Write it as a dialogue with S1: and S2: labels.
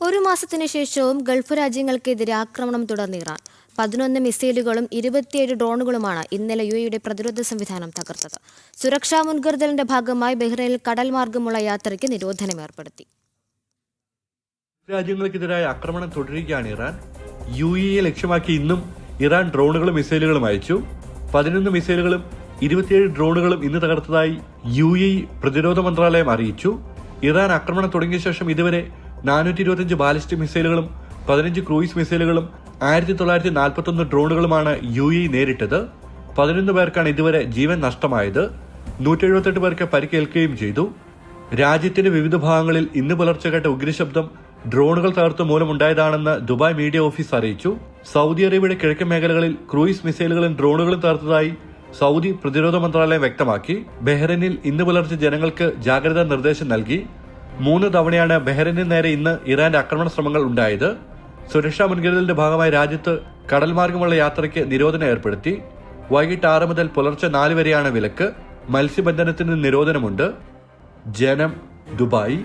S1: ഒരു മാസത്തിനു ശേഷവും ഗൾഫ് രാജ്യങ്ങൾക്കെതിരെ ആക്രമണം തുടർന്ന് ഇറാൻ 11 മിസൈലുകളും 27 ഡ്രോണുകളുമാണ് ഇന്നലെ യുഎഇയുടെ പ്രതിരോധ സംവിധാനം തകർത്തത്. സുരക്ഷാ മുൻകരുതലിന്റെ ഭാഗമായി ബഹ്റൈനിൽ കടൽ മാർഗമുള്ള യാത്രയ്ക്ക് നിരോധനം ഏർപ്പെടുത്തി.
S2: രാജ്യങ്ങൾക്കെതിരായ ആക്രമണം തുടരുകയാണ് ഇറാൻ. യുഎഇയെ ലക്ഷ്യമാക്കി ഇന്നും ഇറാൻ ഡ്രോണുകളും മിസൈലുകളും അയച്ചു. 11 മിസൈലുകളും 27 ഡ്രോണുകളും ഇന്ന് തകർത്തതായി യുഎഇ പ്രതിരോധ മന്ത്രാലയം അറിയിച്ചു. ഇറാൻ ആക്രമണം തുടങ്ങിയ ശേഷം ഇതുവരെ 425 ബാലിസ്റ്റിക് മിസൈലുകളും 15 ക്രൂയിസ് മിസൈലുകളും 1941 ഡ്രോണുകളുമാണ് യുഎഇ നേരിട്ടത്. 11 പേർക്കാണ് ഇതുവരെ ജീവൻ നഷ്ടമായത്. 178 പേർക്ക് പരിക്കേൽക്കുകയും ചെയ്തു. രാജ്യത്തിന്റെ വിവിധ ഭാഗങ്ങളിൽ ഇന്ന് പുലർച്ചെ കേട്ട ഉഗ്രശബ്ദം ഡ്രോണുകൾ തകർത്ത് മൂലമുണ്ടായതാണെന്ന് ദുബായ് മീഡിയ ഓഫീസ് അറിയിച്ചു. സൗദി അറേബ്യയുടെ കിഴക്കൻ മേഖലകളിൽ ക്രൂയിസ് മിസൈലുകളും ഡ്രോണുകളും തകർത്തതായി സൗദി പ്രതിരോധ മന്ത്രാലയം വ്യക്തമാക്കി. ബഹ്റൈനിൽ ഇന്ന് പുലർച്ചെ ജനങ്ങൾക്ക് ജാഗ്രതാ നിർദ്ദേശം നൽകി. 3 തവണയാണ് ബഹ്റൈനിന് നേരെ ഇന്ന് ഇറാന്റെ ആക്രമണ ശ്രമങ്ങൾ ഉണ്ടായത്. സുരക്ഷാ മുൻകരുതലിന്റെ ഭാഗമായി രാജ്യത്ത് കടൽ മാർഗമുള്ള യാത്രയ്ക്ക് നിരോധനം ഏർപ്പെടുത്തി. വൈകിട്ട് 6 മുതൽ പുലർച്ചെ 4 വരെയാണ് വിലക്ക്. മത്സ്യബന്ധനത്തിന് നിരോധനമുണ്ട്. ജനം, ദുബായ്.